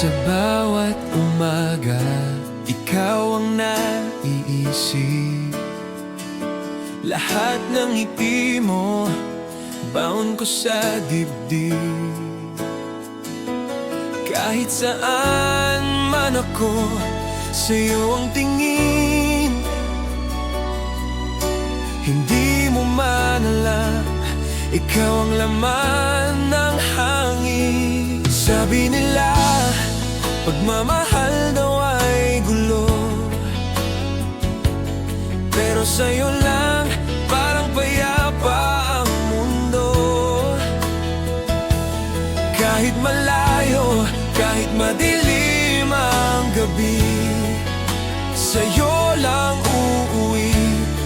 Sa bawat umaga, ikaw ang naiisip. Lahat ng ngiti mo, baon ko sa dibdib. Kahit saan man ako, sa'yo ang tingin. Hindi mo man alam, ikaw ang laman ng hangin. Sabi nila, pagmamahal daw ay gulo, pero sa'yo lang parang payapa ang mundo. Kahit malayo, kahit madilim ang gabi, sa'yo lang uuwi,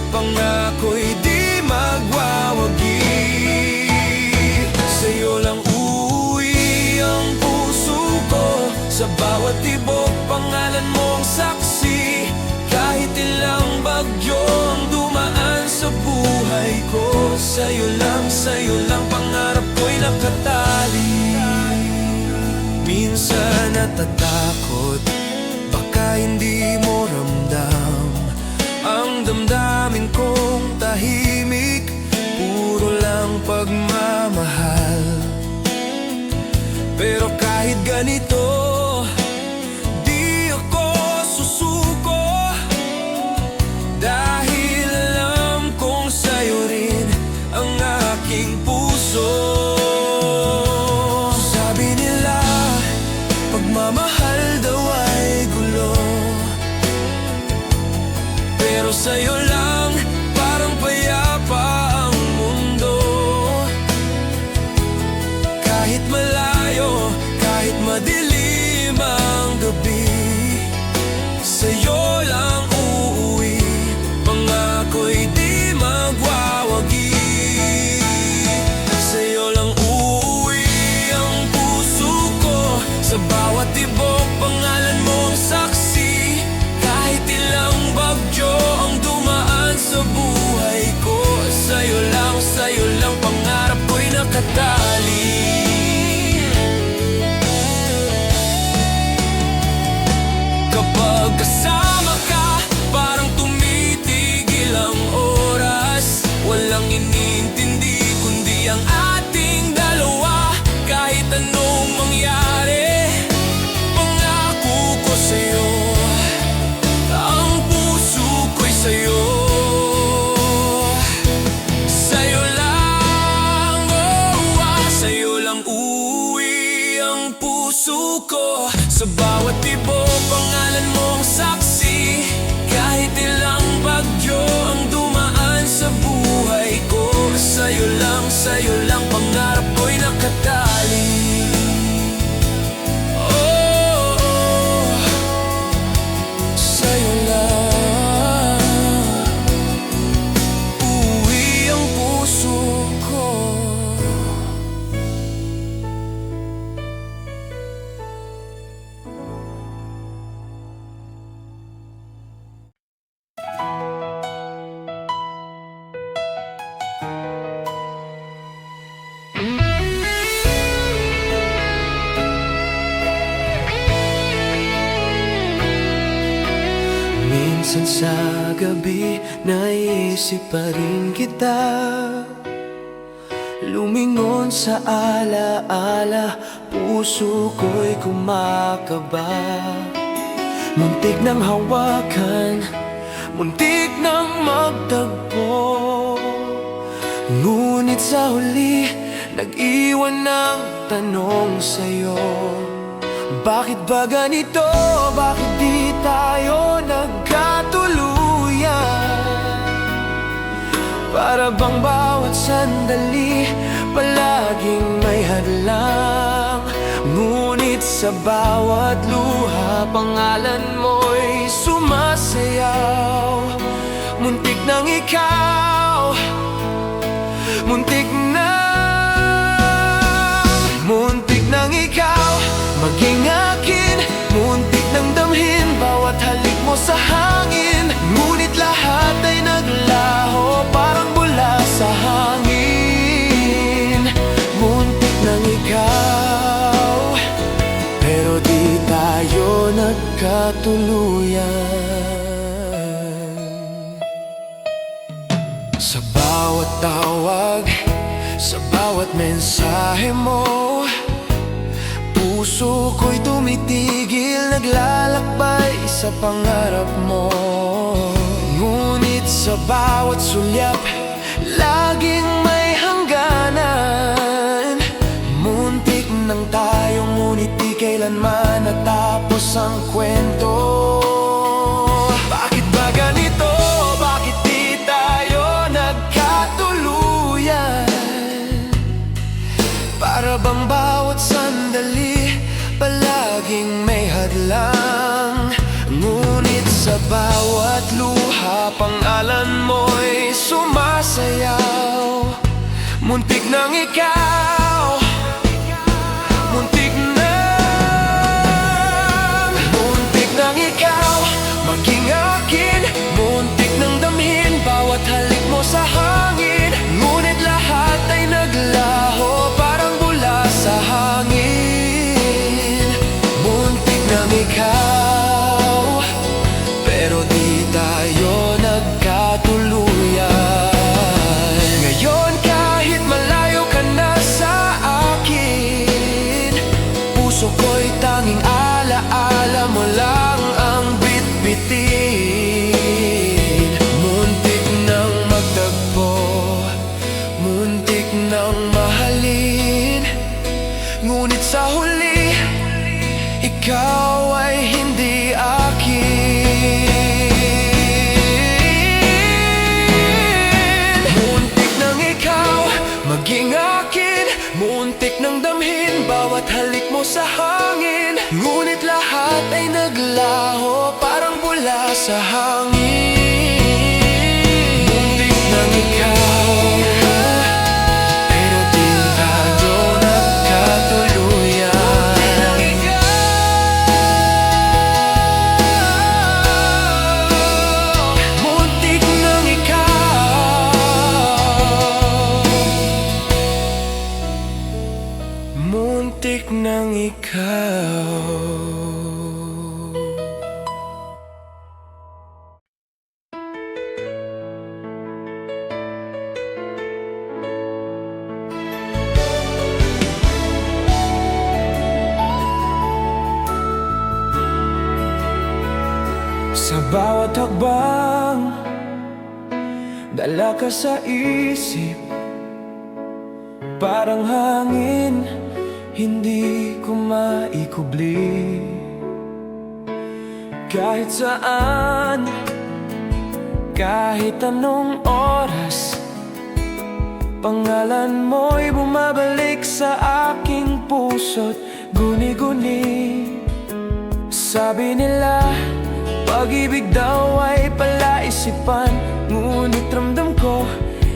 pangako'y di magwawagi. Sa'yo lang uuwi ang puso ko, sa bawat tibok pangalan mong saksi. Kahit ilang bagyo ang dumaan sa buhay ko, sa'yo lang pangarap ko'y nakatali. Minsan natatakot, baka hindi mo ramdam ang damdamin kong tahimik, puro lang pagmamahal. Pero kahit ganito, di ako susuko, dahil alam kong sa'yo rin ang aking puso. Sabi nila, pagmamahal daw ay gulo, pero sa'yo lang parang payapa ang mundo. Kahit malayo, kahit madilim ang gabi, sa'yo lang uuwi, pangako'y di magwawagi. Sa'yo lang uuwi ang puso ko, sa bawat tibok pangalan mong saksi. Kahit ilang bagyo ang dumaan sa buhay ko, sa'yo lang pangarap ko'y nakatali. Kapag kasama ka, parang tumitigil ang oras. Walang iniintindi kundi ang ating dalawa. Kahit anong mangyari, pangako ko sa'yo, ang puso ko'y sa'yo. Sa'yo lang, sa'yo lang uuwi ang puso ko, sa bawat tibok pangalan mong saksi. Kahit ilang bagyo ang dumaan sa buhay ko, sa'yo lang pangarap ko'y nakatali. Oh, sa'yo lang uuwi ang puso ko. Minsan sa gabi, naisip pa rin kita, lumingon sa alaala, puso ko'y kumakaba. Muntik nang hawakan, muntik nang magtagpo, ngunit sa huli, nag-iwan ng tanong sa'yo. Bakit ba ganito? Bakit di tayo nagkatuluyan? Para bang bawat sandali palaging may hadlang, ngunit sa bawat luha pangalan mo'y sumasayaw. Muntik nang ikaw, muntik nang ikaw maging akin, muntik nang damhin bawat halik mo sa hangin. Ngunit lahat ay naglaho, parang bula sa hangin. Muntik nang ikaw, pero di tayo nagkatuluyan. Sa bawat tawag, sa bawat mensahe mo, puso ko'y tumitigil, naglalakbay sa pangarap mo. Ngunit sa bawat sulyap, laging may hangganan. Muntik nang tayo, ngunit di kailanman natapos ang kwento. Bakit ba ganito? Bakit di tayo nagkatuluyan? Para bang bawat sandali palaging may hadlang. Ngunit sa bawat luha, pangalan mo'y sumasayaw. Muntik nang ikaw, muntik nang ikaw maging akin. Muntik nang damhin bawat halik mo sa hangin. Ngunit lahat ay naglaho, parang bula sa hangin. Muntik nang ikaw, pero di tayo nagkatuluyan. Ngayon kahit malayo ka na sa akin, puso ko'y tanging alaala mo lang ang bitbitin. Muntik nang magtagpo, muntik nang mahalin. Ngunit sa huli, ikaw ay hindi akin. Muntik nang ikaw maging akin. Muntik nang damhin bawat halik mo sa hangin. Ngunit lahat ay naglaho, parang bula sa hangin. Muntik nang ikaw, pero di tayo nagkatuluyan. Muntik nang ikaw, muntik nang ikaw. Sa bawat hakbang, dala ka sa isip. Parang hangin, hindi ko maikubli. Kahit saan, kahit anong oras, pangalan mo'y bumabalik sa aking puso't guni-guni. Sabi nila, pag-ibig daw ay palaisipan. Ngunit ramdam ko,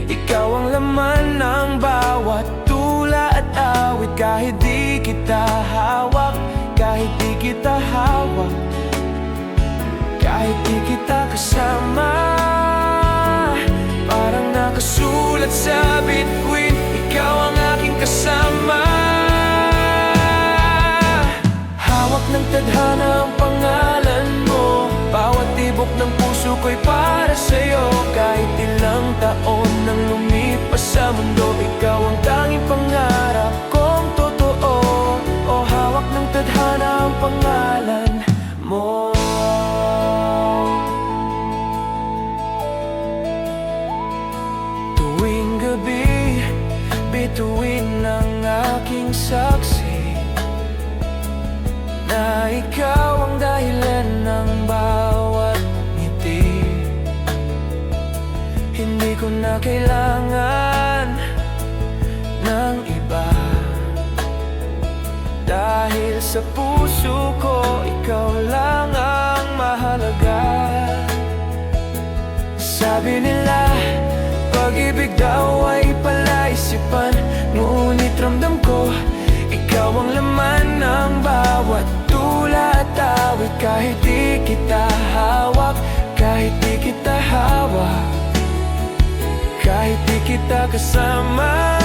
ikaw ang laman ng bawat tula at awit. Kahit di kita hawak, kahit di kita hawak, kahit di kita kasama, parang nakasulat sa bituin, ikaw ang aking kasama. Hawak ng tadhana ang pangalan mo, bawat tibok ng puso ko'y para sa'yo. Kahit ilang taon nang lumipas sa mundo, ikaw ang tanging pangarap kong totoo. O hawak ng tadhana ang pangalan mo. Tuwing gabi, bituin ng aking saksi na ikaw ang dahilan ng bawat ngiti. Hindi ko na kailangan ng iba, dahil sa puso ko, ikaw lang ang mahalaga. Sabi nila, pag-ibig daw ay palaisipan. Ngunit ramdam ko, ikaw ang laman ng bawat tula at awit. Kahit di kita hawak, kahit di kita hawak, kahit di kita kasama,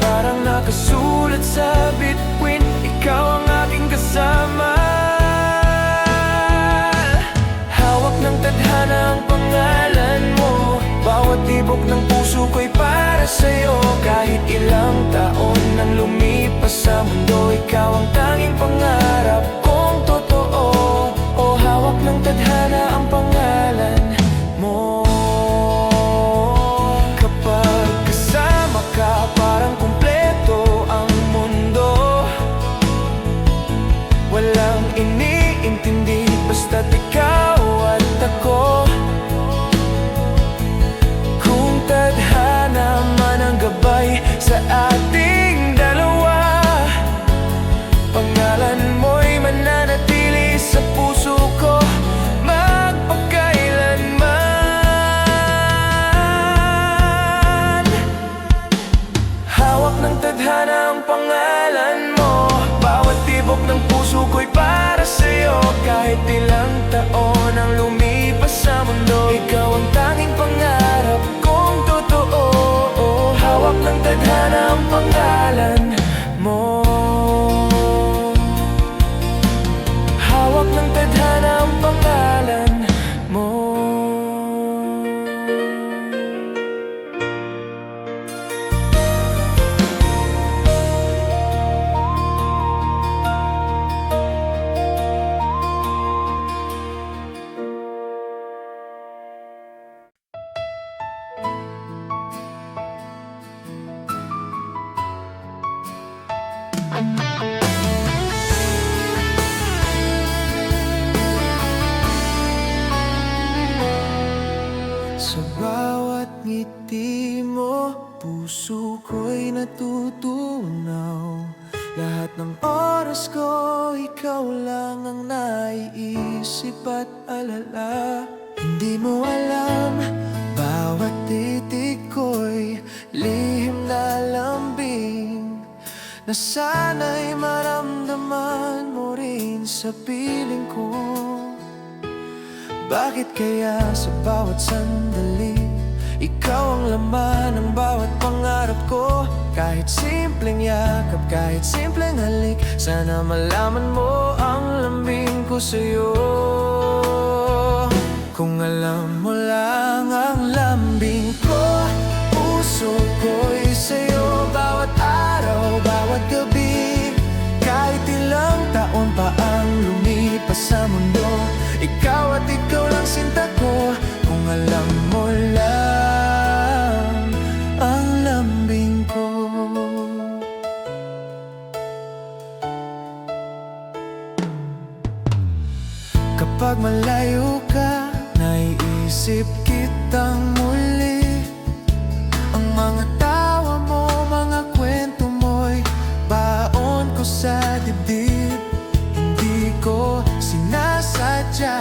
parang nakasulat sa bituin, ikaw ang aking kasama. tibok ng puso ko'y para sa'yo. Kahit ilang taon nang lumipas sa mundo, ikaw ang tanging pangarap kong totoo. O hawak ng tadhana ang pangalan mo. Kapag kasama ka, parang kumpleto ang mundo. Walang iniintindi, basta't ikaw at ako. Kung tadhana man ang gabay sa ating dalawa, pangalan mo'y mananatili sa puso ko magpakailanman. Hawak ng tadhana ang pangalan mo. Bawat tibok ng puso ko'y para sa'yo. Kahit ilang taon ang lumipas sa mundo, ikaw ang tanging pangarap kong totoo. Hawak ng tadhana ang pangalan mo. Hawak ng tadhana ang pangalan mo. Sa bawat ngiti mo, puso ko'y natutunaw. Lahat ng oras ko, ikaw lang ang naiisip at alala. Hindi mo alam, bawat titig ko'y lihim na lambing, na sana'y maramdaman mo rin sa piling ko. Bakit kaya sa bawat sandali, ikaw ang laman ng bawat pangarap ko? Kahit simpleng yakap, kahit simpleng halik, sana malaman mo ang lambing ko sa'yo. Kung alam mo lang ang lambing ko, puso ko'y sa'yo. Bawat araw, bawat gabi, kahit ilang taon pa ang lumipas sa mundo, ikaw at ikaw lang sinta ko. Kung alam mo lang ang lambing ko. Kapag malayo ka, naiisip kitang muli. Ang mga tawa mo, mga kwento mo'y baon ko sa dibdib. Hindi ko sinasadya,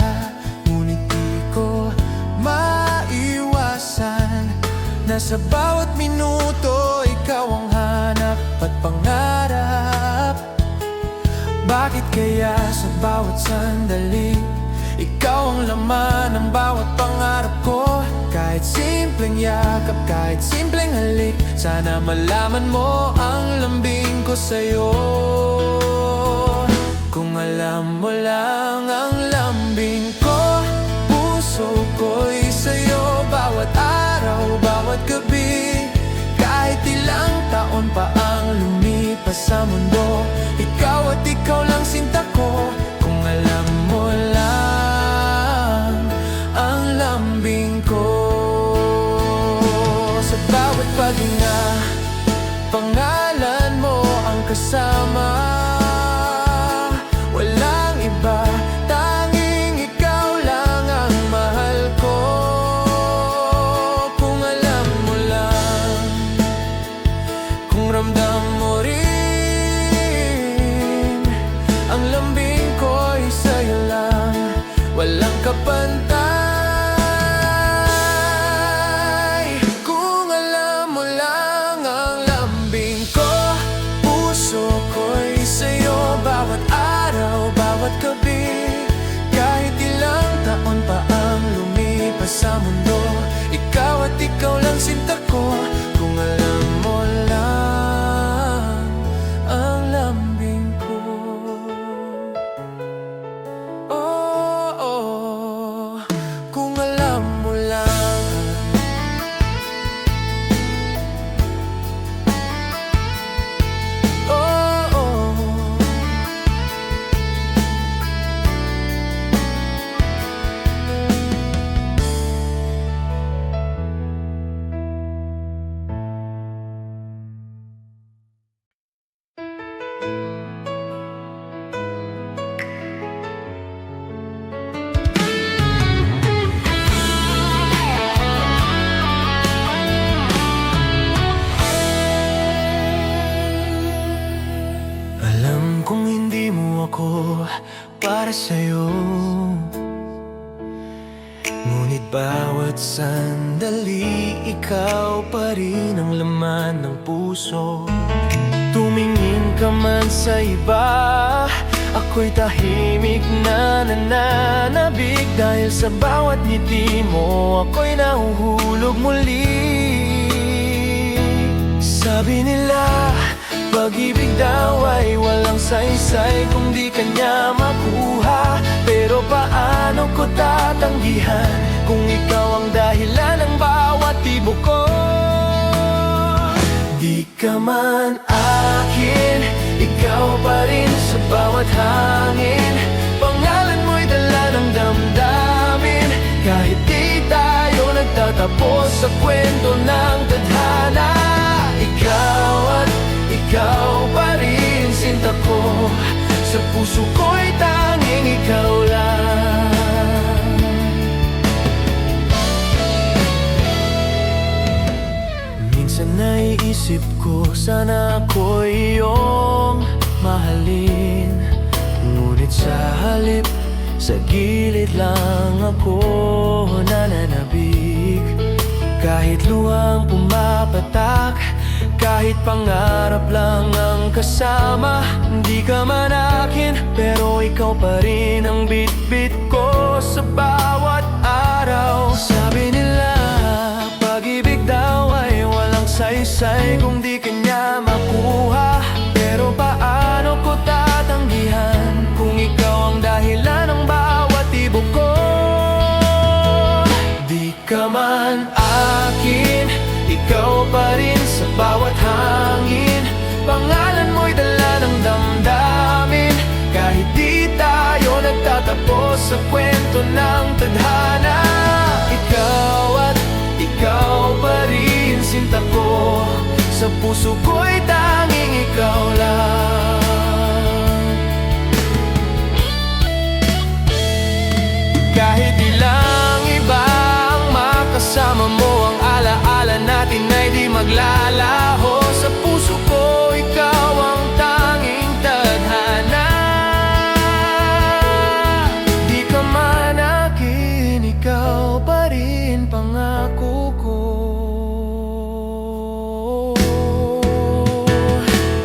ngunit di ko maiwasan na sa bawat minuto, ikaw ang hanap at pangarap. Bakit kaya sa bawat sandali, ikaw ang laman ng bawat pangarap ko? Kahit simpleng yakap, kahit simpleng halik, sana malaman mo ang lambing ko sa'yo. Kung alam mo lang ang lambing ko, puso ko'y sa'yo. Bawat araw, bawat gabi, kahit ilang taon pa ang lumipas sa mundo, ikaw at ikaw lang sinta ko. Kung alam mo lang ang lambing ko. Sa bawat paghinga, pangalan mo ang kasama. Walang iba, tanging ikaw lang ang mahal ko. Kung alam mo lang, kung ramdam mo rin ang para sa'yo. Ngunit bawat sandali, ikaw pa rin ang laman ng puso. Tumingin ka man sa iba, ako'y tahimik na nananabik. Dahil sa bawat ngiti mo, ako'y nahuhulog muli. Sabi nila, pag-ibig daw ay walang saysay kung di kanya makuha. Pero paano ko tatanggihan kung ikaw ang dahilan ng bawat tibok ko? Di ka man akin, ikaw pa rin sa bawat hangin. Pangalan mo'y dala ng damdamin. Kahit di tayo nagtatapos sa kwento ng tadhana, ikaw at ikaw pa rin sinta ko. Sa puso ko'y tanging ikaw lang. Minsan naiisip ko, sana ako'y iyong mahalin. Ngunit sa halip, sa gilid lang ako nananabik. Kahit luhang pumapatak, kahit pangarap lang ang kasama. Hindi ka man akin, pero ikaw pa rin ang bit-bit ko sa bawat araw. Sabi nila, pag-ibig daw ay walang saysay kung di kanya makuha. Pero paano ko tatanggihan kung ikaw ang dahilan ng bawat tibok ko? Di ka man akin, ikaw pa rin sa bawat hangin. Pangalan mo'y dala ng damdamin. Kahit di tayo nagtatapos sa kwento ng tadhana, ikaw at ikaw pa rin sinta ko. Sa puso ko'y tanging ikaw lang. Kahit ilang iba ang makasama mo, ang alaala natin ay di maglalaho. Sa puso ko, ikaw ang tanging tadhana. Di ka man akin, ikaw pa rin pangako ko.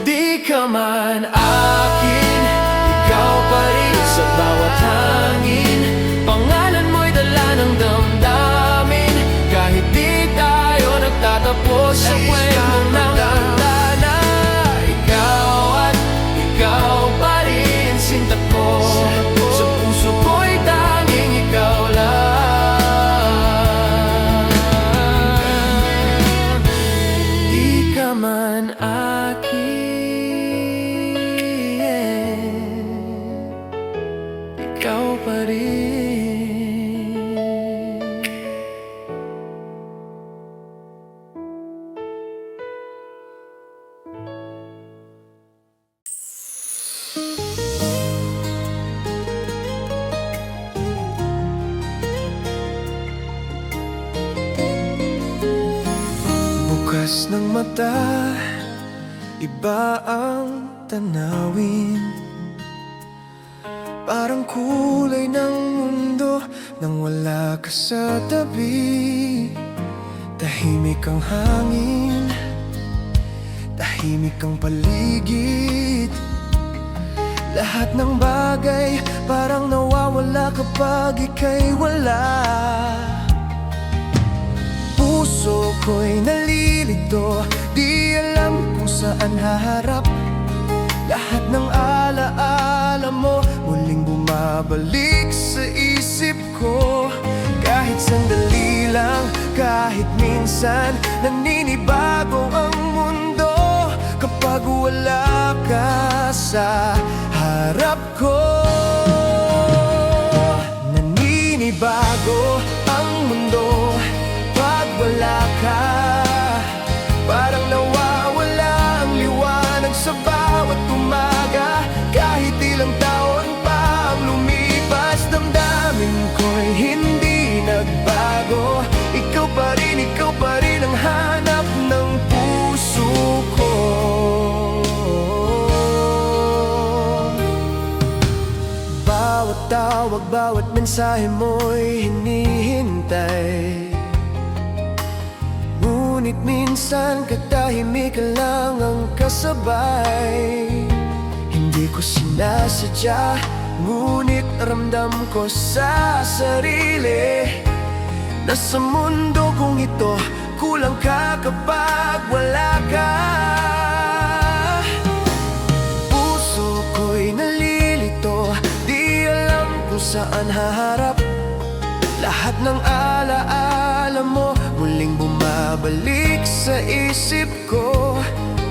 Di ka man akin, ikaw pa rin sa bawat hangin. Pangalan mo'y dala ng damdamin. Kahit di tayo nagtatapos sa kwento ng tadhana, ikaw at ikaw pa rin sinta ko. Sa puso ko'y tanging ikaw lang. Di ka man akin, ikaw pa rin. Bukas ng mata, iba ang tanawin. Parang kulay ng mundo nang wala ka sa tabi. Tahimik ang hangin, tahimik ang paligid. Lahat ng bagay parang nawawala kapag ika'y wala. Puso ko'y nalilito, di alam kung saan haharap. Lahat ng alaala mo muling bumabalik sa isip ko. Kahit sandali lang, kahit minsan, naninibago ang mundo kapag wala ka sa harap ko. Naninibago ang mundo pag wala ka. Parang nawawala ang liwanag sa bawat umaga. Kahit ilang taon pa ang lumipas, damdamin ko'y hindi nagbago. Ikaw pa rin ang hanap ng puso ko. bawat tawag, bawat mensahe mo'y hinihintay. Ngunit minsan katahimik lang ang kasabay. Hindi ko sinasadya, ngunit ramdam ko sa sarili na sa mundo kong ito kulang ka kapag wala ka. Puso ko'y nalilito, di alam kung saan haharap. Lahat ng alaala mo muling bumabalik sa isip ko.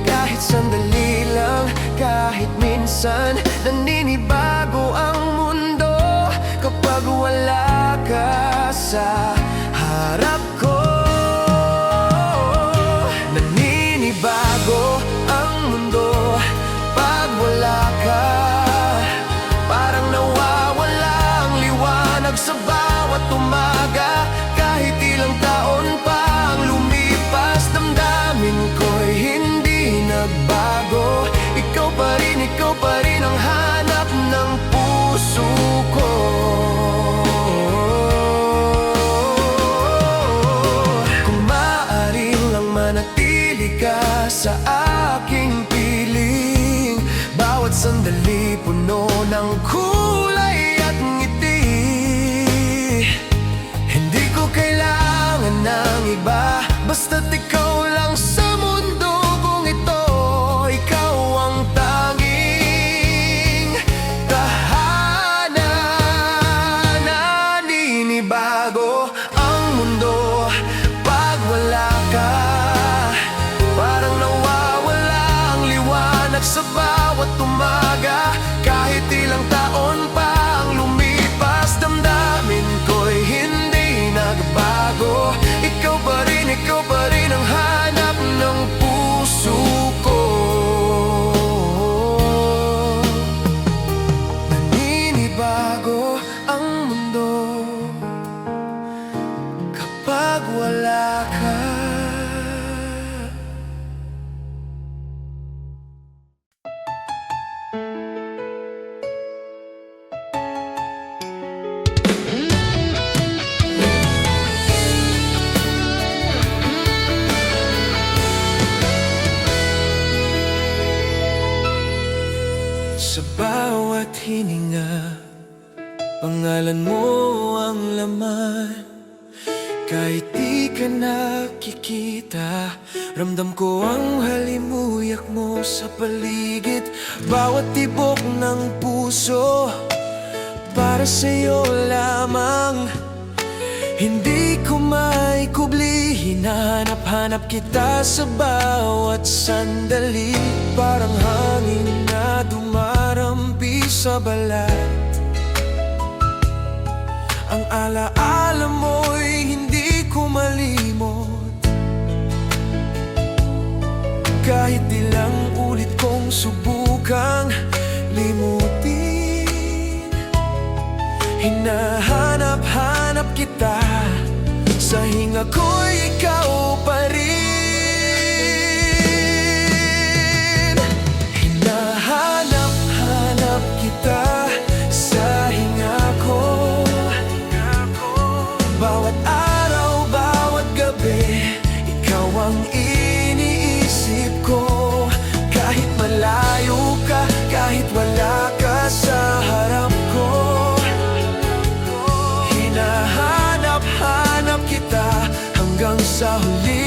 Kahit sandali lang, kahit minsan, naninibago ang mundo kapag wala ka sa harap ko. Naninibago ang mundo pag wala ka. Parang nawawala ang liwanag sa bawat umaga. Kahit ilang taon pa ang lumipas, damdamin ko'y hindi nagbago. Ikaw pa rin ang hanap ng puso ko. Kung maaari lang manatili ka sa aking piling, bawat sandali puno ng kulay at ngiti. Hindi ko kailangan ng iba, basta't ikaw lang sa mundo kong ito. Ikaw ang tanging tahanan. Naninibago ang mundo pag wala ka. Parang nawawala ang liwanag sa bawat umaga. Kahit ilang taon pa ang lumipas, damdamin ko'y hindi nagbago. Ikaw pa rin ang hanap ng puso ko. Naninibago ang mundo kapag wala ka. Sa bawat hininga, pangalan mo ang laman. Kahit di ka nakikita, ramdam ko ang halimuyak mo sa paligid. Bawat tibok ng puso, para sa'yo lamang. Hindi ko maikubli, hinahanap-hanap kita sa bawat sandali. Parang hangin na dumarampi sa balat. Ang alaala mo'y hindi ko malimot. Kahit ilang ulit kong subukang limutin, hinahanap-hanap kita. Sa hinga ko'y ikaw pa rin. Hinahanap-hanap kita sa hinga ko. Bawat araw, bawat gabi, ikaw ang iniisip ko. Kahit malayo ka, kahit wala ka sa harap ko, hinahanap-hanap kita hanggang sa huling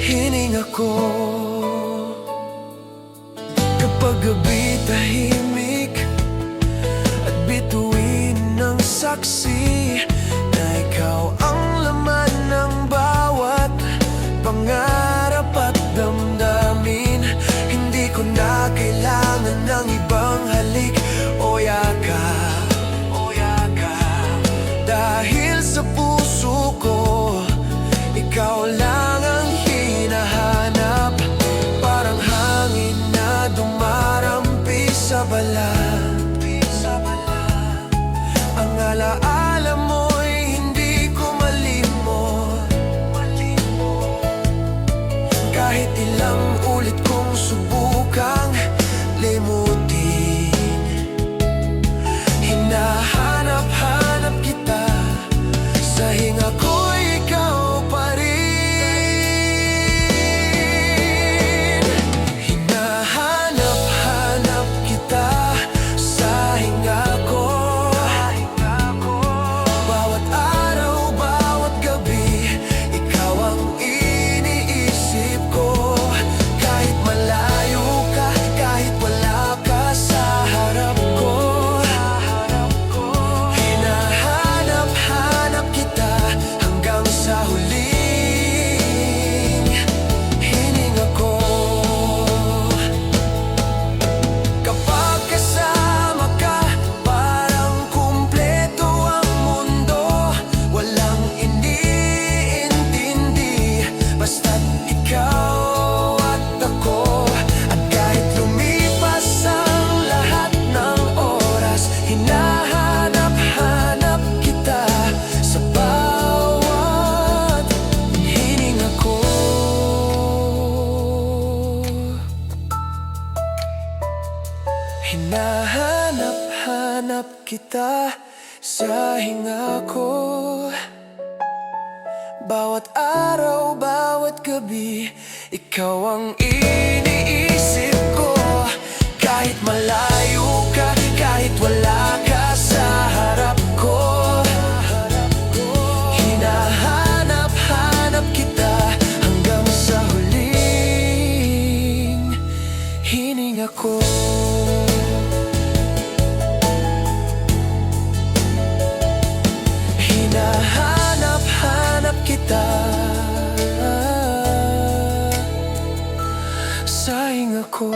hininga ko. Kapag gabi tahimik at bituin ng saksi na ikaw ang laman ng bawat pangarap at damdamin, hindi ko na kailangan ng ibang halik o yakap. Dahil sa puso ko, ikaw lang ang hinahanap. Parang hangin na dumarampi sa balat. Ang alaala mo'y hindi ko malimot. Kahit ilang ulit kong subukang limutin, Hinahanap-hanap kita sa hinga ko. Bawat araw, bawat gabi, ikaw ang iniisip ko. Kahit malayo ka, kahit wala ka sa harap ko, hinahanap-hanap kita hanggang sa huling hininga ko. Hinahanap-hanap kita sa hinga ko.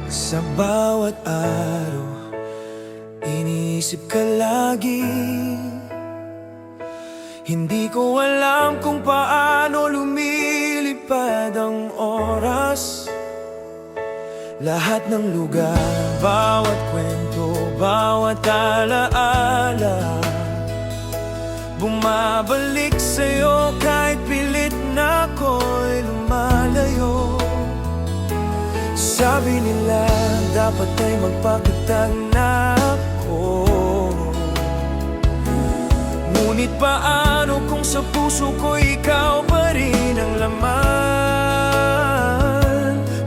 Sa bawat araw, iniisip ka lagi. Hindi ko alam kung paano lumilipad ang oras. Lahat ng lugar, bawat kwento, bawat alaala, bumabalik sa'yo kahit pilit na ako'y lumalayo. Sabi nila, dapat ay magpakatag na ako. Ngunit paano kung sa puso ko ikaw pa rin ang laman?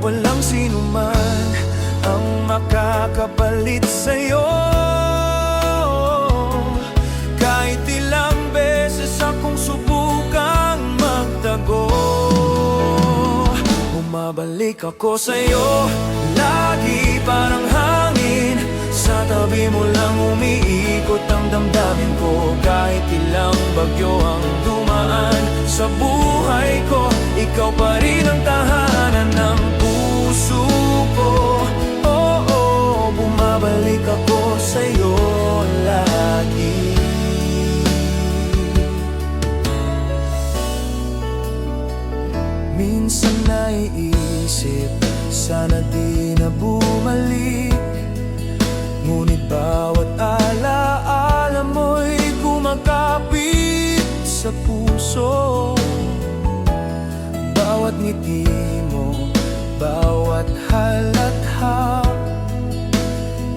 Walang sino man ang makakapalit sa'yo. Kahit ilang beses akong subukang magtago, bumabalik ako sa'yo, lagi parang hangin. Sa tabi mo lang umiikot ang damdamin ko. Kahit ilang bagyo ang dumaan sa buhay ko, ikaw pa rin ang tahanan ng puso ko. Oo, bumabalik ako sa'yo lagi. Minsan naiisip, sana di na bumalik. Ngunit bawat alaala mo'y kumakapit sa puso. Bawat ngiti mo, bawat halatha,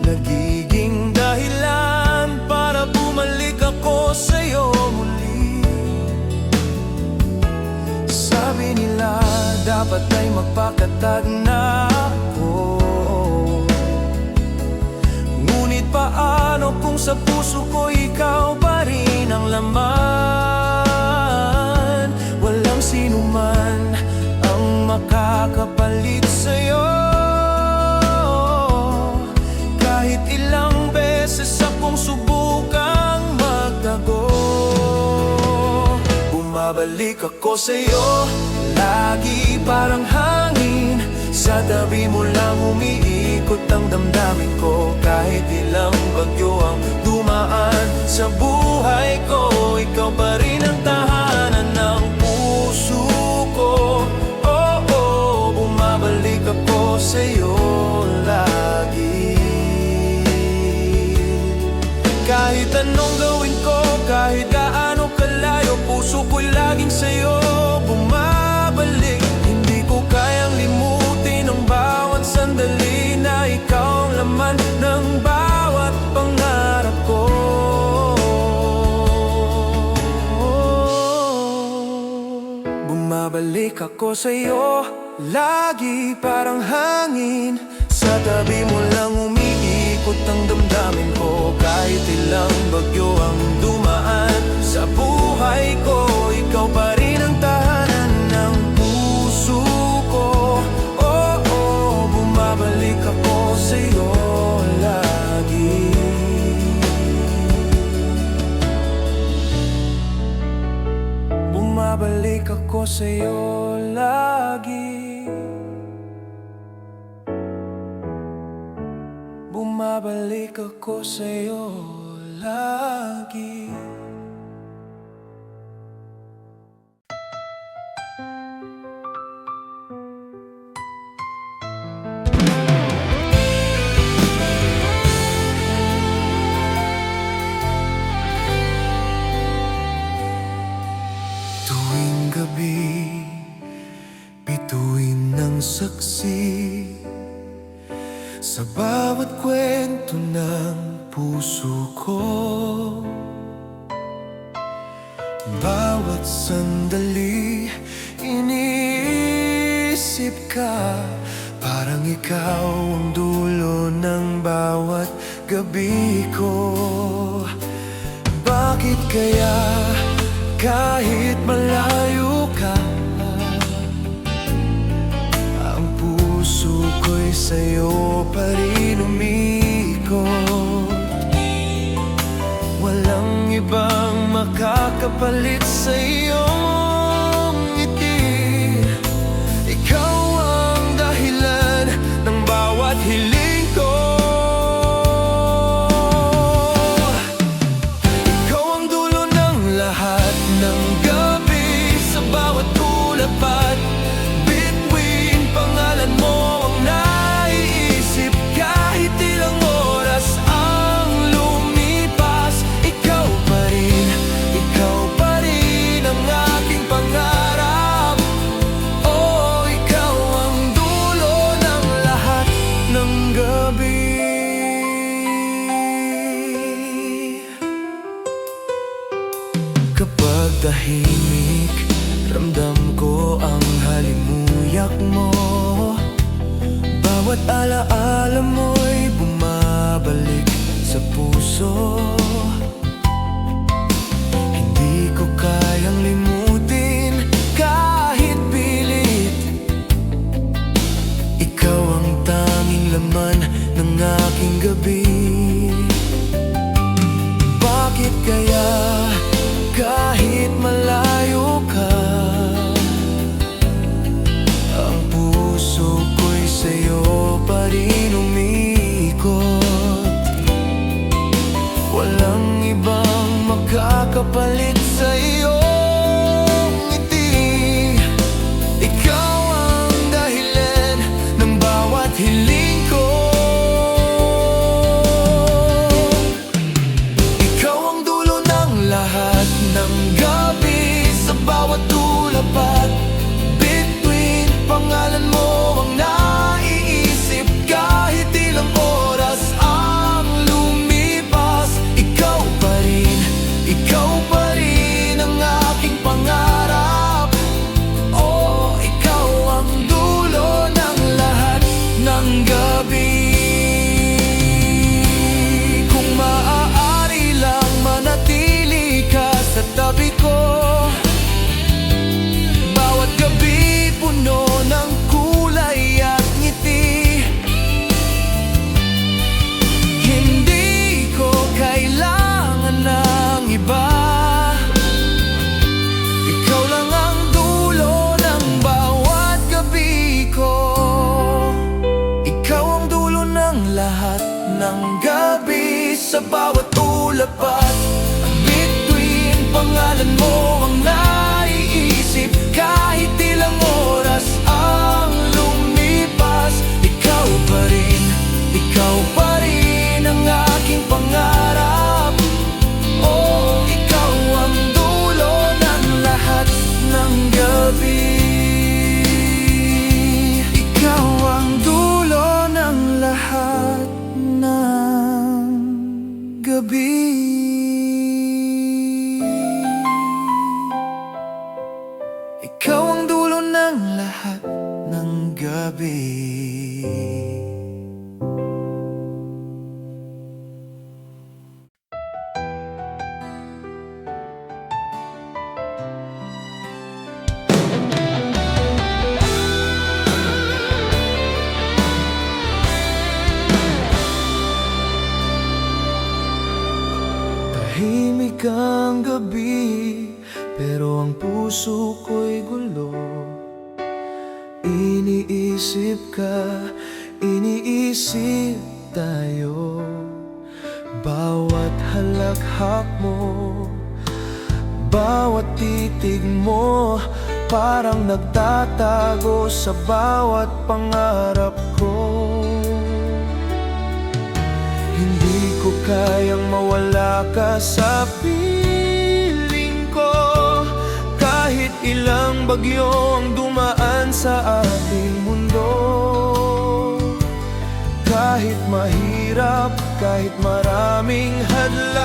nagiging dahilan para bumalik ako sa'yo muli. Sabi nila, dapat ay magpakatag na ako. Ngunit paano kung sa puso ko ikaw pa rin ang laman? Walang sino man ang makakapalit sa'yo. Kahit ilang beses akong subukang magtago, bumabalik ako sa'yo, lagi parang hangin. Sa tabi mo lang umiikot ang damdamin ko. Kahit ilang bagyo ang dumaan sa buhay ko, ikaw pa rin ang tahanan ng puso ko. Oo, bumabalik ako sa'yo lagi. Kahit anong gawin ko, kahit gaano kalayo, puso ko'y laging sa'yo bumabalik. Hindi ko kayang limutin ang bawat sandali na ikaw ang laman ng bawat pangarap ko. Bumabalik ako sa'yo, lagi parang hangin. Sa tabi mo lang umiikot ang damdamin ko. Kahit ilang bagyo ang dumaan sa buhay ko, ikaw pa rin ang tahanan ng puso ko. Oo, bumabalik ako sa'yo lagi. Bumabalik ako sa'yo lagi. Bumabalik ako sa'yo lagi. kwento ng puso ko. Bawat sandali iniisip ka, parang ikaw ang dulo ng bawat gabi ko. Bakit kaya kahit malayo ka, ang puso ko'y sa'yo pa rin umikot? Walang ibang makakapalit sa iyong ngiti. Ikaw ang dahilan ng bawat hiling ko. Ikaw ang dulo ng lahat ng gabi, sa bawat ulapat, bituin, pangalan mo ang naiisip. Kahit ilang oras ang lumipas, ikaw pa rin ang aking pangarap. Oh, ikaw ang dulo ng lahat ng gabi. Kapag tahimik, ramdam ko ang halimuyak mo. Bawat alaala mo'y bumabalik sa puso. Hindi ko kayang limutin kahit pilit. Ikaw ang tanging laman ng aking gabi. Bakit kaya kahit malayo ka, ang puso ko'y sa'yo pa rin umikot? Walang ibang makakapalit sa iyong ngiti. Ikaw ang dahilan ng bawat hiling ko. Ikaw ang dulo ng lahat ng gabi, sa bawat ulapat, bituin, pangalan mo ang naiisip. Kahit ilang oras ang lumipas, ikaw pa rin ang aking pangarap. Oh, ikaw ang dulo ng lahat ng gabi. Kung maaari lang manatili ka sa tabi ko, bawat gabi puno ng kulay at ngiti. Hindi ko kailangan ng iba. Ikaw lang ang dulo ng bawat gabi ko. Ikaw ang dulo ng lahat ng gabi, sa bawat ulapat, bituin, pangalan mo ang naiisip. Kahit ilang oras ang lumipas, ikaw pa rin ang aking pangarap. Oh, ikaw ang dulo ng lahat ng gabi. Ikaw ang dulo ng lahat ng gabi. Ikaw ang dulo ng lahat ng gabi. Tahimik ang gabi, pero ang puso ko'y gulo. Iniisip ka, iniisip tayo. Bawat halakhak mo, bawat titig mo, parang nagtatago sa bawat pangarap ko. Hindi ko kayang mawala ka sa piling ko. Kahit ilang bagyo ang dumaan sa ating mundo, Kahit mahirap, kahit maraming hadlang,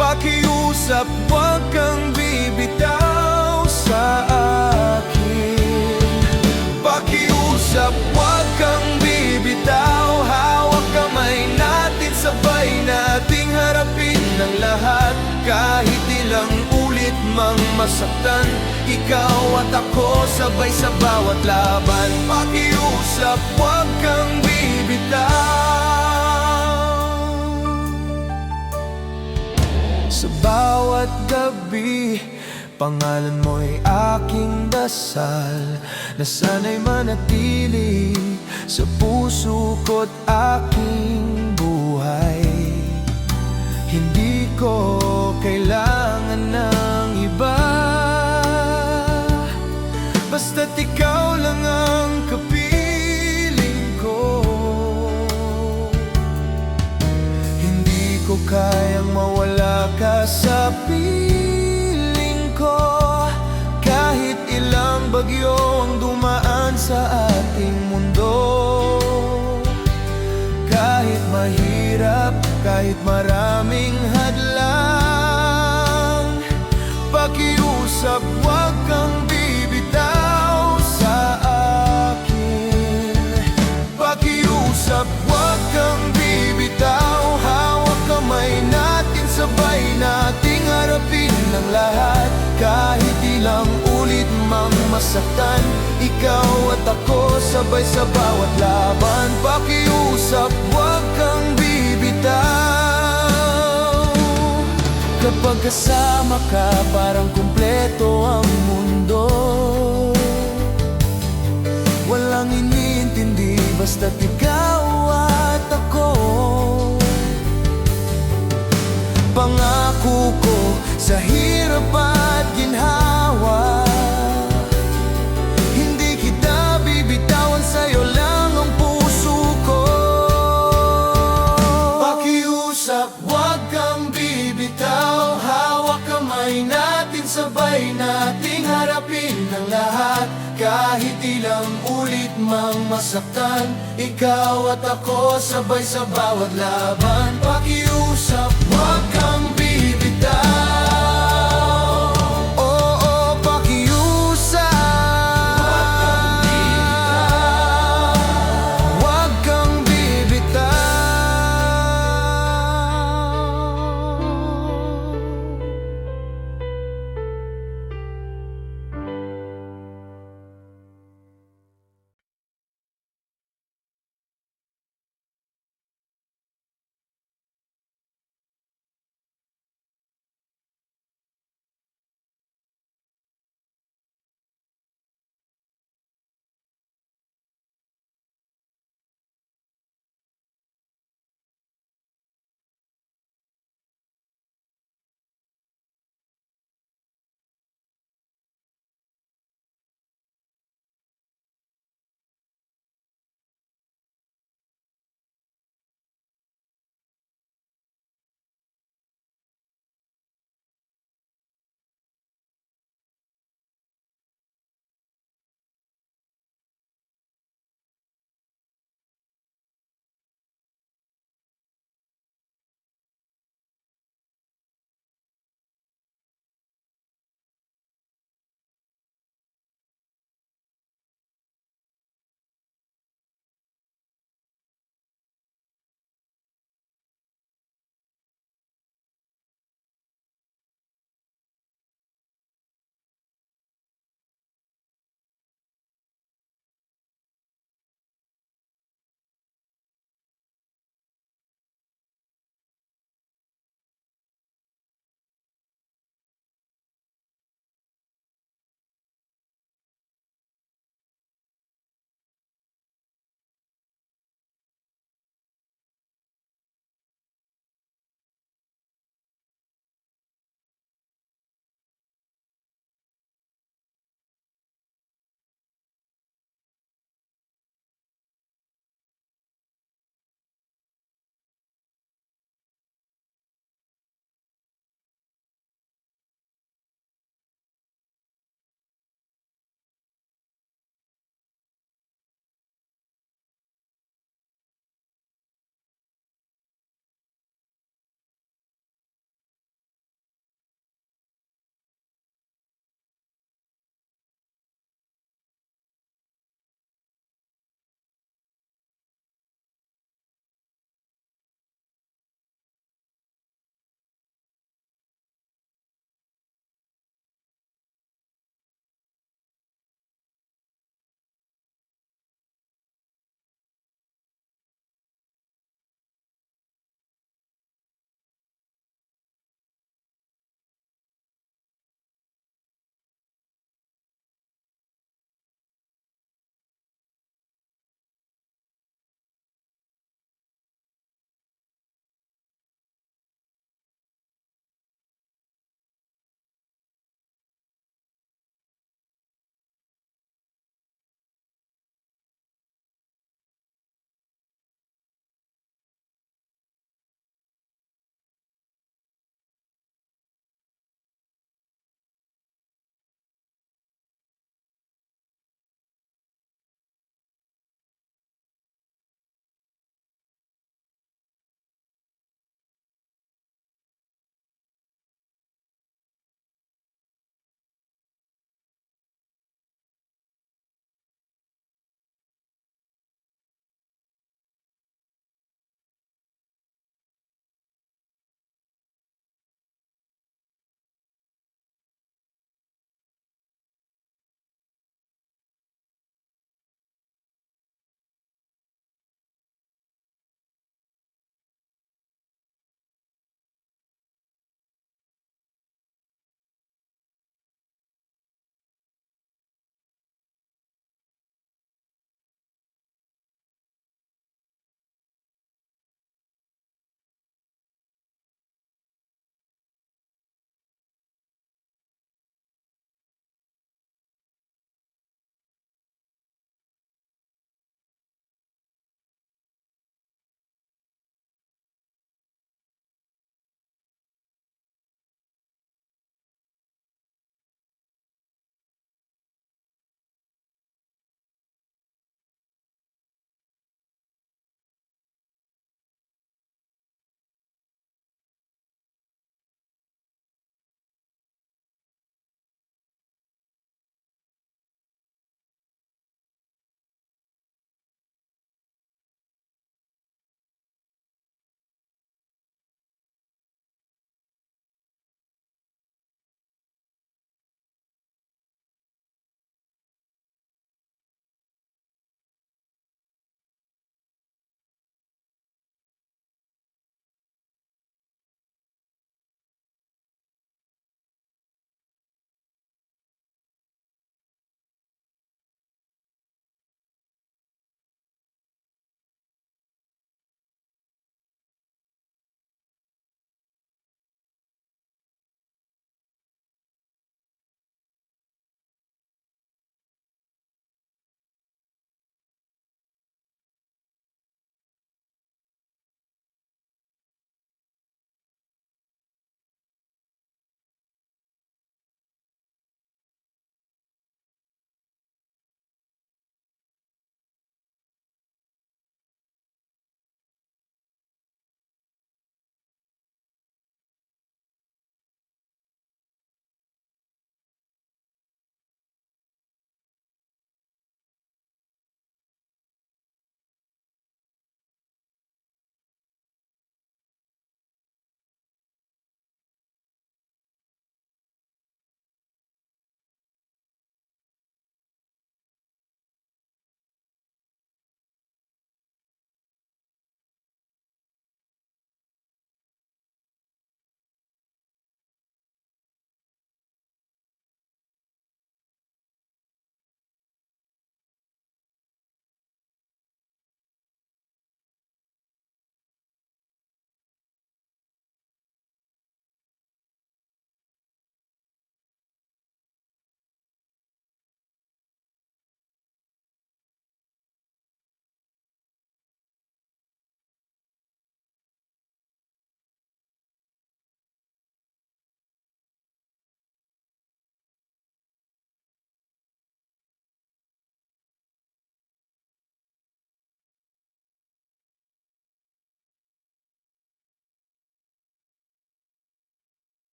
pakiusap, huwag kang bibitaw sa akin. Pakiusap, huwag kang bibitaw. Hawak kamay natin, sabay nating harapin ng lahat. Kahit ilang ulit mang masaktan, ikaw at ako sabay sa bawat laban. Pakiusap, huwag kang bibitaw. Sa bawat gabi, pangalan mo'y aking dasal, na sana'y manatili sa puso ko't aking buhay. Hindi ko kailangan ng iba, basta't ikaw lang ang kapiling ko. Hindi ko kayang mawala ka sa piling ko. Kahit ilang bagyo ang dumaan sa ating mundo, kahit mahirap, kahit maraming hadlang, pakiusap, huwag kang bibitaw sa akin. Pakiusap, huwag kang bibitaw. Hawak kamay natin, sabay nating harapin ng lahat. Kahit ilang ulit mang masaktan, ikaw at ako sabay sa bawat laban. Pakiusap, huwag kang bibitaw. Kapag kasama ka, parang kumpleto ang mundo. Walang iniintindi, basta't ikaw at ako. Pangako ko sa hirap at ginhawa, hindi kita bibitawan, sa'yo lang ang puso ko. Pakiusap, huwag kang bibitaw. Hawak kamay natin, sabay nating harapin ng lahat. Kahit ilang ulit mang masaktan, ikaw at ako sabay sa bawat laban. Pakiusap, huwag kang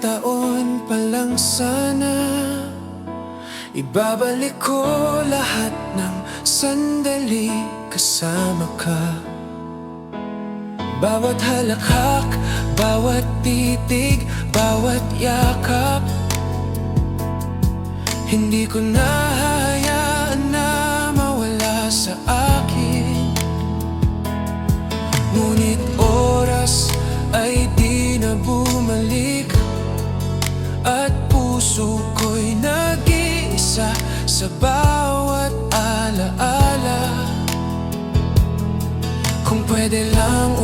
taon pa lang sana, ibabalik ko lahat ng sandali kasama ka. Bawat halakhak, bawat titig, bawat yakap, hindi ko na hayaan na mawala sa akin. Ngunit oras ay di na bumalik, at puso ko'y nag-iisa sa bawat alaala. Kung pwede lang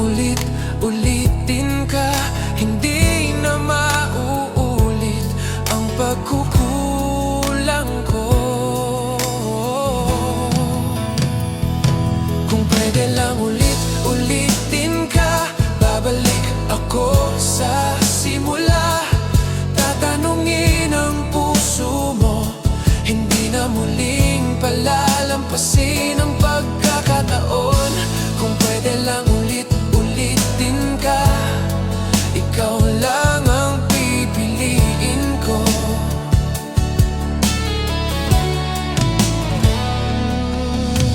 ulitin ka, hindi na mauulit ang pagkukulang ko. Kung pwede lang ulitin ka, babalik ako sa simula. Tatanungin ang puso mo, hindi na muling palalampasin ang pagkakataon. Kung pwede lang ulitin ka, ikaw lang ang pipiliin ko.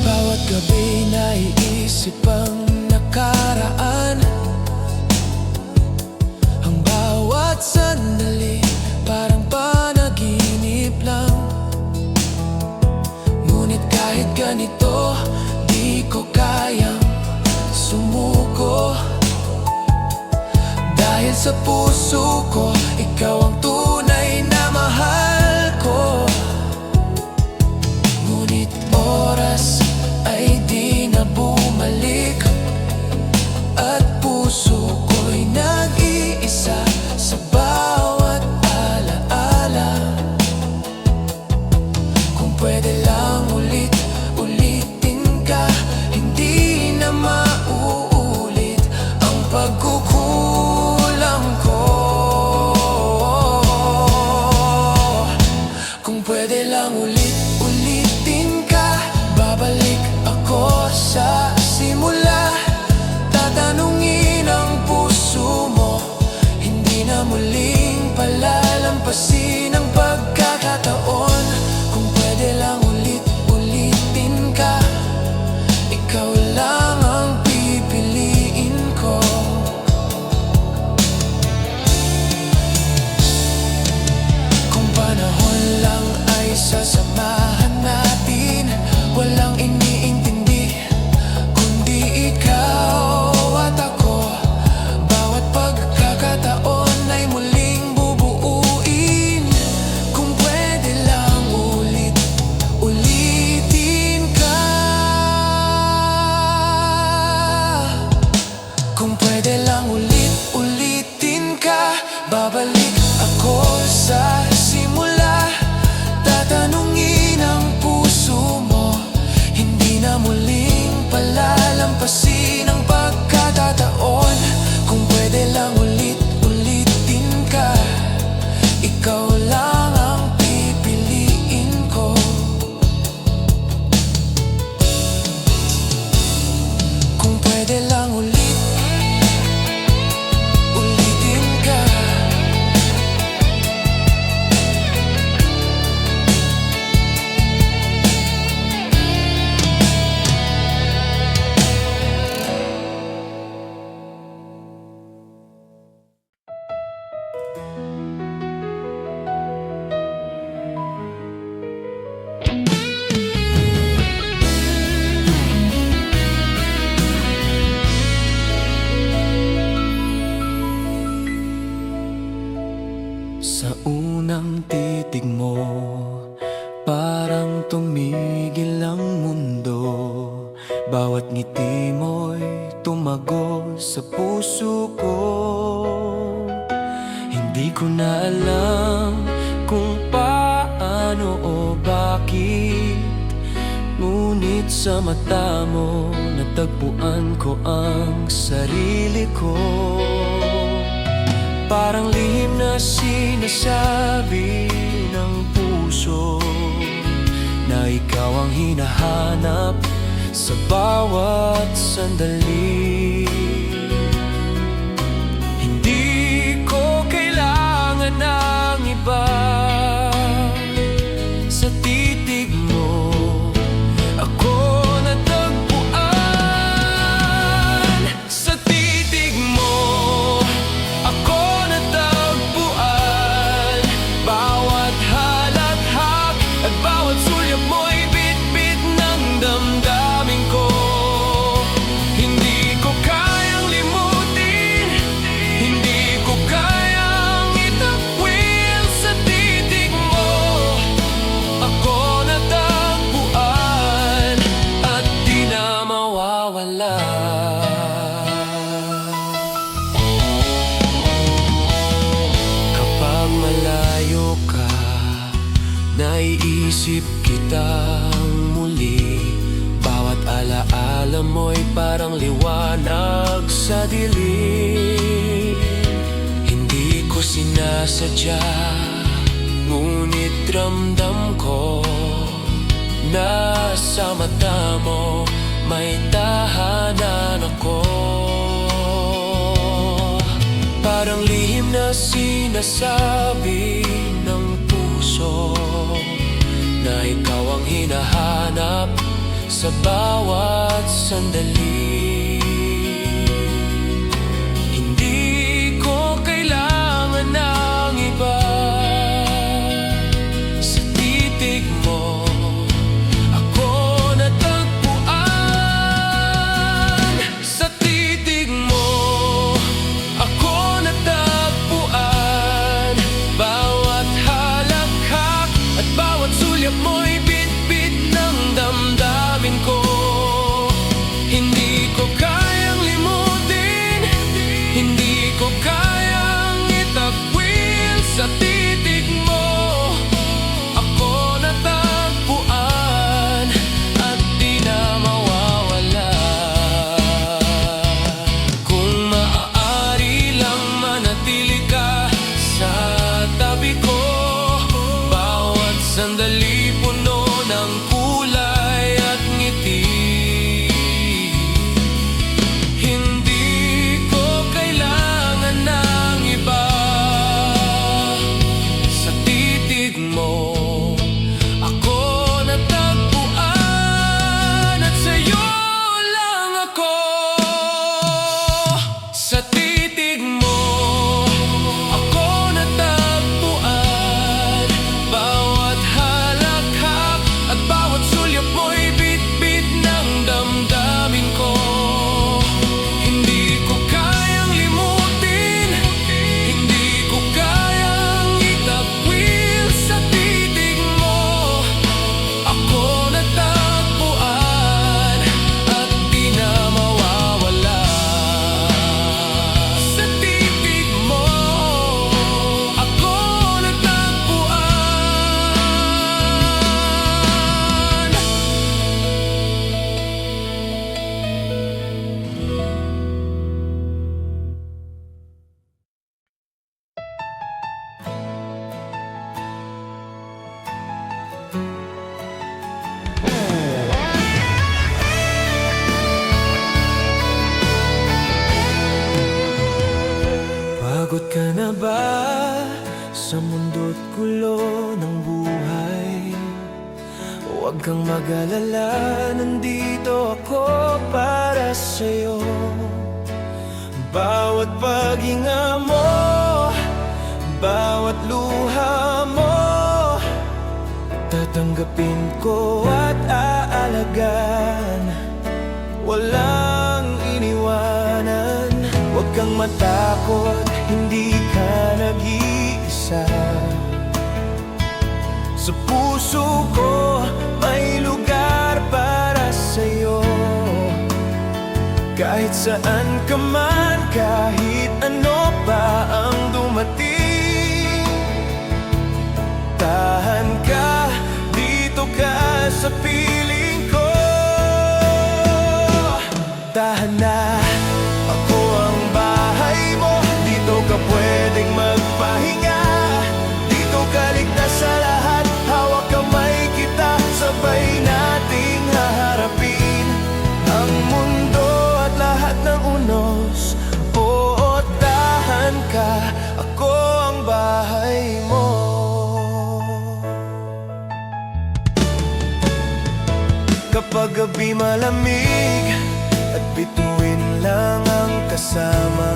Bawat gabi naiisip ang nakaraan, ang bawat sandali parang panaginip lang. Ngunit kahit ganito, di ko kayang sumuko, dahil sa puso ko, ikaw ang tunay na mahal ko. Ngunit oras ay di na bumalik, at puso ko'y nag-iisa sa bawat alaala. Kung pwede lang ulitin ka, hindi na mauulit ang pagkukulang ko. Kung pwede lang ulitin ka, babalik ako sa simula. Tatanungin ang puso mo, hindi na muling palalampasin ang pagkakataon. Kung pwede lang ulitin ka, ikaw lang ang pipiliin ko. Kung panahon lang ay sasamahan natin, walang iniintindi kundi ikaw at ako. Bawat pagkakataon ay muling bubuuin. Kung pwede lang ulitin ka, kung pwede lang ulitin ka, babalik ako sa simula. Tatanungin ang puso mo, hindi na muling palalampasin ang pagkakataon. Kung pwede lang ulitin ka, ikaw lang ang pipiliin ko. Kung pwede lang ulitin ka, sa unang titig mo, parang tumigil ang mundo. Bawat ngiti mo'y tumago sa puso ko. Hindi ko na alam kung paano o bakit, ngunit sa mata mo natagpuan ko ang sarili ko. Parang lihim na sinasabi ng puso na ikaw ang hinahanap sa bawat sandali. Hindi ko kailangan Iniisip kitang muli, bawat alaala mo'y parang liwanag sa dilim. Hindi ko sinasadya, ngunit ramdam ko na sa mata mo may tahanan ako. Parang lihim na sinasabi ng puso na ikaw ang hinahanap sa bawat sandali. Hindi ko kailangan ng iba. Sa titig mo ako natagpuan. Sa titig mo ako natagpuan. Bawat halakhak at bawat sulyap mo'y bit-bit ng damdamin ko. Hindi ko kayang limutin, hindi ko kayang itakwil. Sa titig mo ako natagpuan at di na mawawala. Kung maaari lang manatili ka sa tabi ko, bawat sandali puno ng kulay at ngiti. Hindi ko kailangan ng iba. Sa titig mo ako natagpuan at sa'yo lang ako. Sa titig mo ako natagpuan. Bawat halakhak at bawat sulyap mo'y bit-bit ng damdamin ko. Hindi ko kayang limutin, hindi ko kayang itakwil. Sa titig mo ako natagpuan at di na mawawala. Sa titig mo ako natagpuan. Pagod ka na ba sa mundo't gulo ng buhay? Huwag kang mag-alala, nandito ako para sa'yo. Bawat paghinga mo, bawat luha mo, tatanggapin ko at aalagaan. Walang iniwanan, huwag kang matakot, hindi ka nag-iisa. Sa puso ko may lugar para sa'yo. Kahit saan ka man, kahit ano pa ang dumating, tahan ka, dito ka sa piling ko. Tahan na, ako ang bahay mo. Dito ka pwedeng magpahinga, dito ka ligtas sa lahat. Hawak kamay kita, sabay nating haharapin ang mundo at lahat ng unos. Oo, tahan ka, ako ang bahay mo. Kapag gabi malamig at bituin lang ang kasama,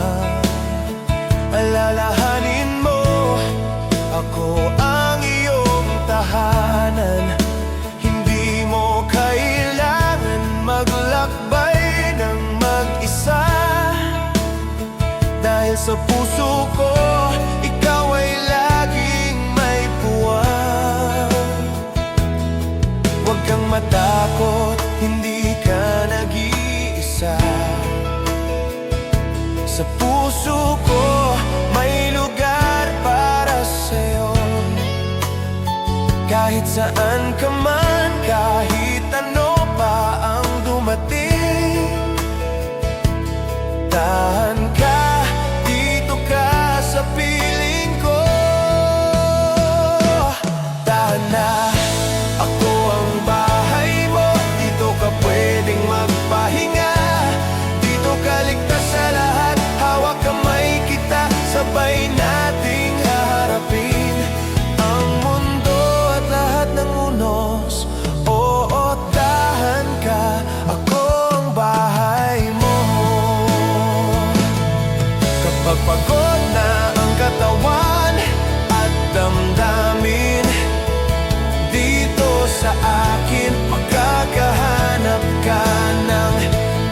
alalahanin mo ako ang iyong tahanan. Hindi mo kailangan maglakbay ng mag-isa, dahil sa puso ko ikaw ay laging may puwang. Huwag kang matakot, hindi ka nag-iisa. Sa puso ko may lugar Kahit saan ka man, kahit ano pa ang dumating, tahan ka, dito ka sa piling ko. Tahan na, ako ang bahay mo, dito ka pwedeng magpahinga. Dito ka ligtas sa lahat, hawak kamay kita, sabay nating haharapin ang mundo at lahat ng unos. Oo, tahan ka, ako ang bahay mo. Kapag pagod na ang katawan at damdamin, dito sa akin makakahanap ka ng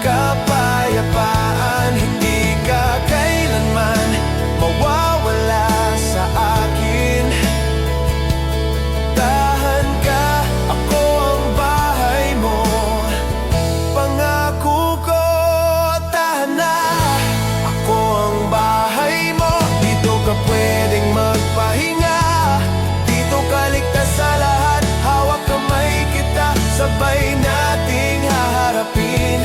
kapayapaan. Hindi ka kailanman mawawala sa akin. Tahan ka, ako ang bahay mo. Pangako ko, tahan na, ako ang bahay mo. Dito ka pwedeng magpahinga, dito ka ligtas sa lahat, hawak kamay kita, sabay nating haharapin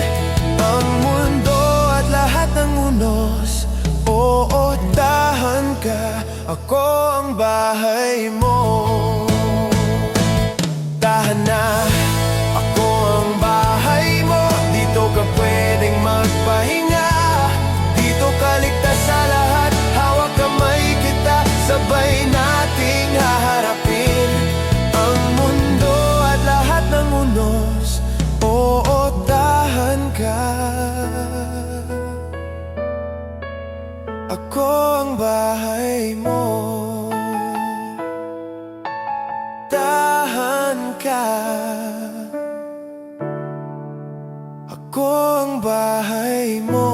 ang mundo at lahat ng unos. Oo, tahan ka, ako ang bahay mo. Tahan na, ako ang bahay mo. Dito ka pwedeng magpahinga, dito ka ligtas sa lahat, hawak kamay kita, sabay nating haharapin ang mundo at lahat ng unos. Oo, tahan ka, ako ang bahay mo. Tahan ka, ako ang bahay mo.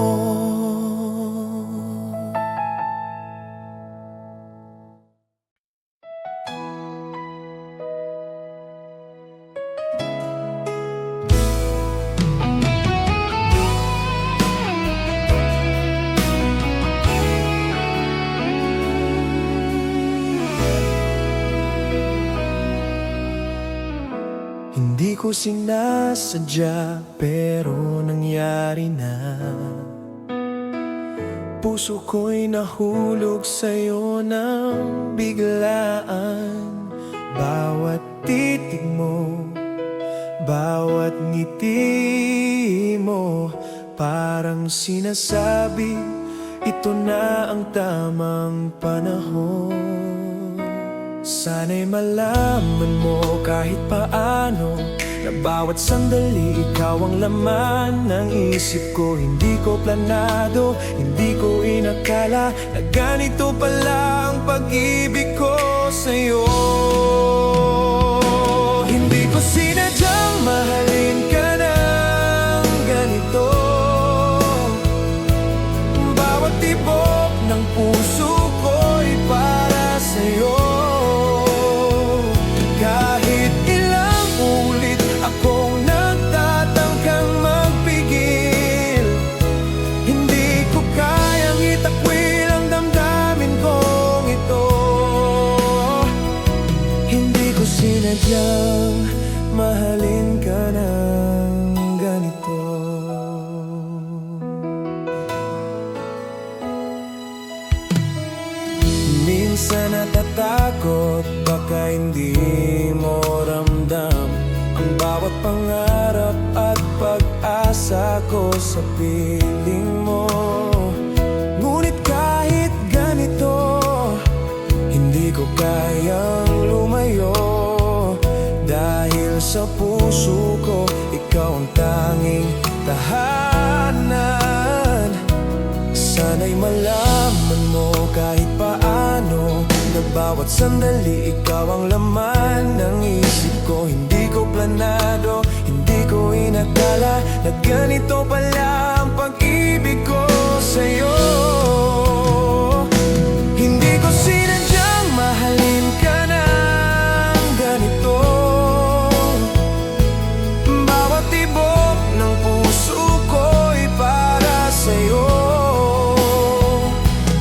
Hindi ko sinasadya pero nangyari na. Puso ko'y nahulog sa'yo ng biglaan. Bawat titig mo, bawat ngiti mo, parang sinasabi, ito na ang tamang panahon. Sana'y malaman mo kahit paano na bawat sandali ikaw ang laman ng isip ko. Hindi ko planado, hindi ko inakala na ganito pala ang pag-ibig ko sa'yo. Hindi ko sinadyang mahalin ka ng ganito. Bawat tibok ng puso ko'y para sa'yo. Sinadyang mahalin ka ng ganito. Minsan natatakot, baka hindi mo ramdam ang bawat pangarap at pag-asa ko sa piling mo. Ngunit kahit ganito, hindi ko kayang lumayo. Dahil sa puso ko, ikaw ang tanging tahanan. Sana'y malaman mo kahit paano na bawat sandali ikaw ang laman ng isip ko. Hindi ko planado, hindi ko inakala na ganito pala ang pag-ibig ko sa'yo. Hindi ko sinadyang mahalin ka ng ganito. Bawat tibok ng puso ko'y para sa'yo.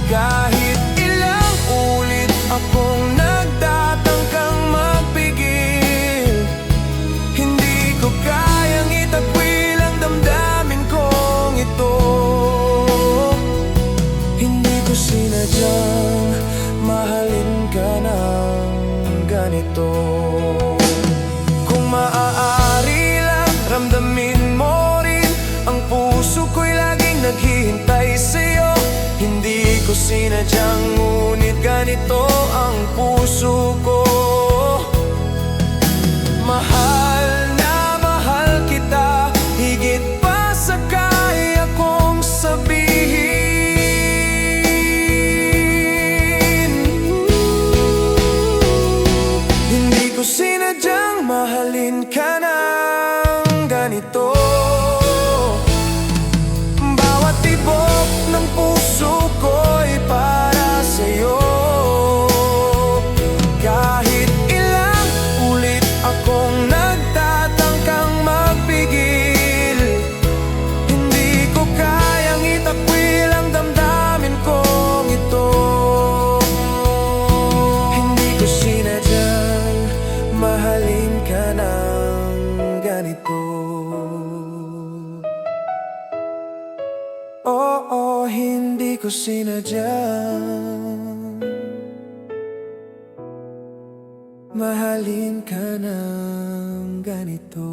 Kahit ilang ulit akong nagtatangkang magpigil, ganito. Kung maaari lang, ramdamin mo rin ang puso ko'y laging naghihintay sa'yo. Hindi ko sinadyang, ngunit ganito ang puso ko. Mahal na mahal kita, higit pa sa kaya kong sabihin. Hindi ko sinadyang mahalin ka ng ganito. Bawat tibok ng puso ko'y para sa'yo. Kahit ilang ulit akong nagtatangkang magpigil, hindi ko kayang itakwil ang damdamin kong ito. Hindi ko sinadyang mahalin ka ng ganito. Oo, hindi ko sinadyang mahalin ka ng ganito.